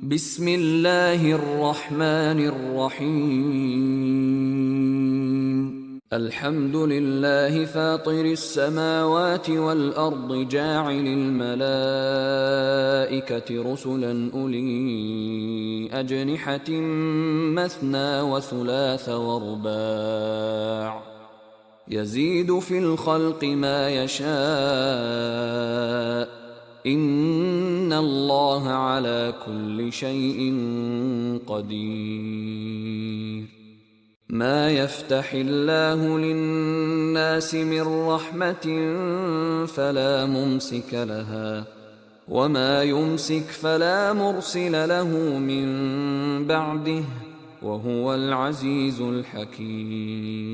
بسم الله الرحمن الرحيم. الحمد لله فاطر السماوات والأرض جاعل الملائكة رسلا أولي أجنحة مثنى وثلاث ورباع يزيد في الخلق ما يشاء إن الله على كل شيء قدير. ما يفتح الله للناس من رحمة فلا ممسك لها وما يمسك فلا مرسل له من بعده وهو العزيز الحكيم.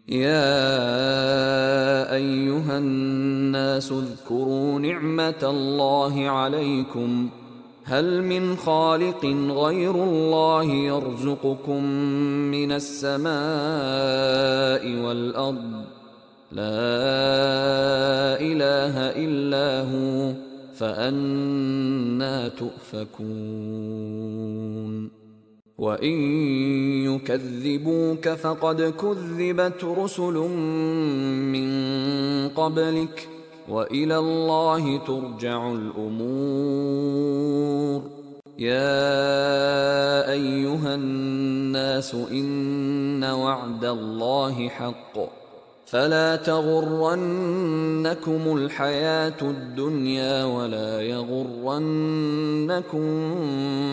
يا أيها الناس اذكروا نعمة الله عليكم هل من خالق غير الله يرزقكم من السماء والأرض لا إله إلا هو فأنى تؤفكون. وإن يكذبوك فقد كذبت رسل من قبلك وإلى الله ترجع الأمور. يا أيها الناس إن وعد الله حق فلا تغرنكم الحياة الدنيا ولا يغرنكم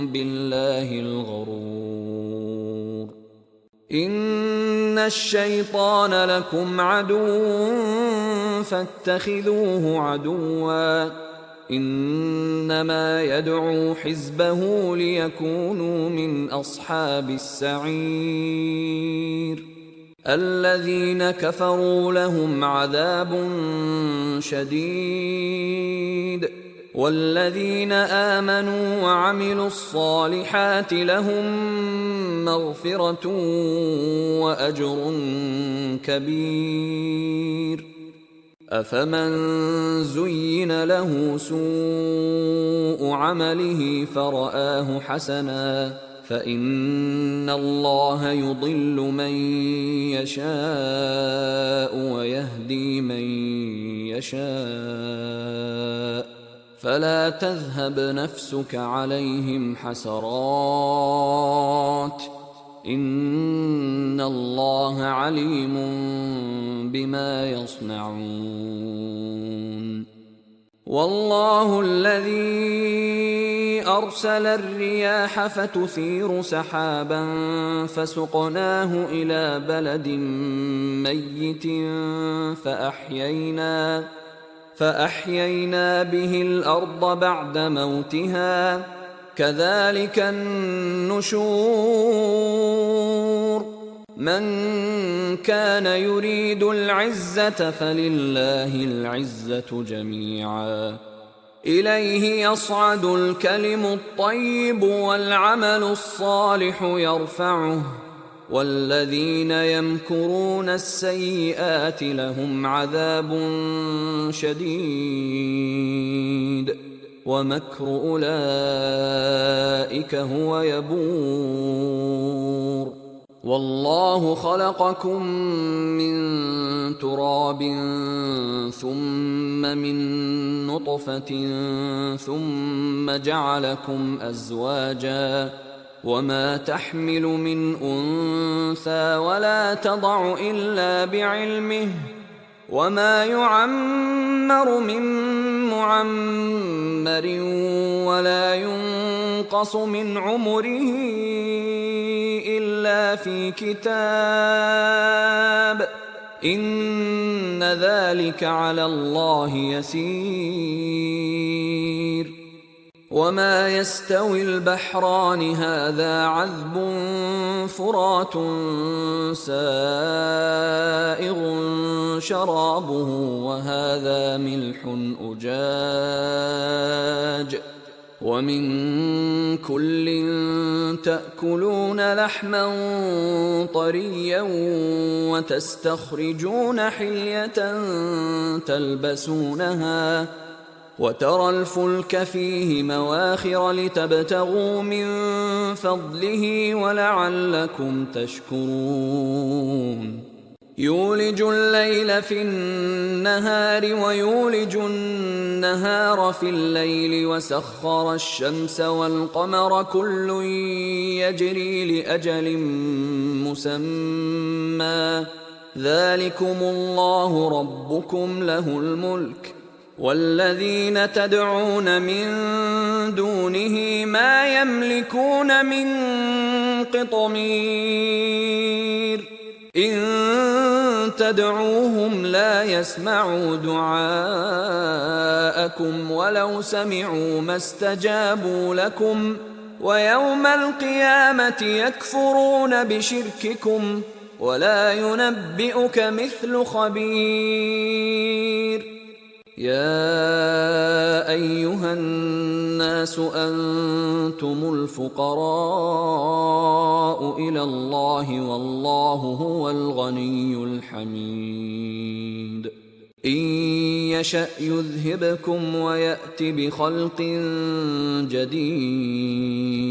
بالله الغرور. إن الشيطان لكم عدو فاتخذوه عدوا إنما يدعو حزبه ليكونوا من أصحاب السعير. الذين كفروا لهم عذاب شديد والذين آمنوا وعملوا الصالحات لهم مغفرة وأجر كبير. أفمن زين له سوء عمله فرآه حسنا فإن الله يضل من يشاء ويهدي من يشاء فلا تذهب نفسك عليهم حسرات إن الله عليم بما يصنعون. والله الذي أرسل الرياح فتثير سحابا فسقناه إلى بلد ميت فأحيينا به الأرض بعد موتها كذلك النشور. من كان يريد العزة فلله العزة جميعا إليه يصعد الكلم الطيب والعمل الصالح يرفعه والذين يمكرون السيئات لهم عذاب شديد ومكر أولئك هو يبور. والله خلقكم من تراب ثم من نطفة ثم جعلكم أزواجا وما تحمل من أنثى ولا تضع إلا بعلمه وما يعمر من معمر ولا ينقص من عمره إلا في كتاب إن ذلك على الله يسير. وما يستوي البحران هذا عذب فرات سائغ شرابه وهذا ملح أجاج ومن كل تأكلون لحما طريا وتستخرجون حلية تلبسونها وترى الفلك فيه مواخر لتبتغوا من فضله ولعلكم تشكرون يولج الليل في النهار ويولج النهار في الليل وسخر الشمس والقمر كل يجري لأجل مسمى ذلكم الله ربكم له الملك والذين تدعون من دونه ما يملكون من قطمير إن تدعوهم لا يسمعوا دعاءكم ولو سمعوا ما استجابوا لكم ويوم القيامة يكفرون بشرككم ولا ينبئك مثل خبير يا أيها الناس أنتم الفقراء إلى الله والله هو الغني الحميد إن يشأ يذهبكم ويأت بخلق جديد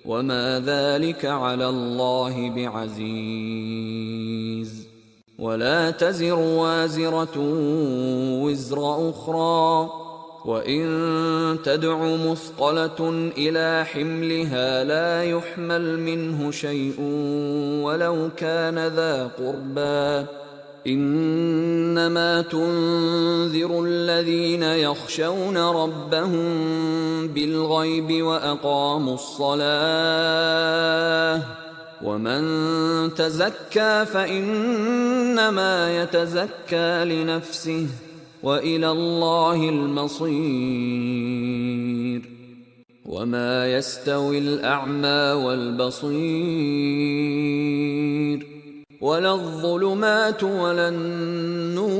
وما ذلك على الله بعزيز ولا تزر وازرة وزر أخرى وإن تدع مثقلة إلى حملها لا يحمل منه شيء ولو كان ذا قربى إنما تنذر الذين يخشون ربهم بالغيب وأقاموا الصلاة ومن تزكى فإنما يتزكى لنفسه وإلى الله المصير وما يستوي الأعمى والبصير ولا الظلمات ولا النور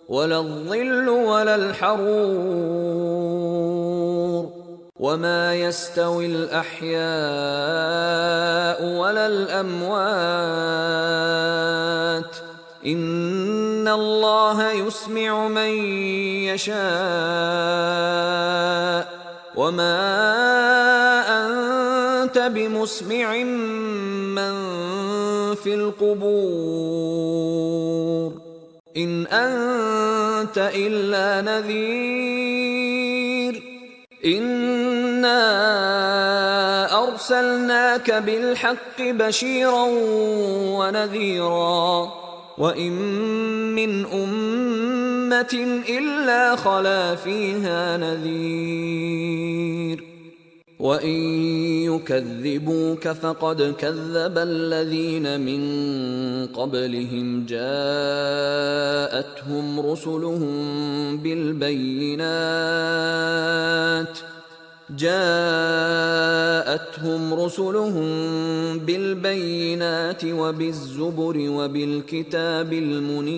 ولا الظل ولا الحرور وما يستوي الأحياء ولا الأموات إن الله يسمع من يشاء وما أنت بمسمع من في القبور إن أنت إلا نذير إنا أرسلناك بالحق بشيرا ونذيرا وإن من أمة إلا خلا فيها نذير وإن يكذبوك فقد كذب الذين من قبلهم جاءتهم رسلهم بالبينات وبالزبر وبالكتاب المنير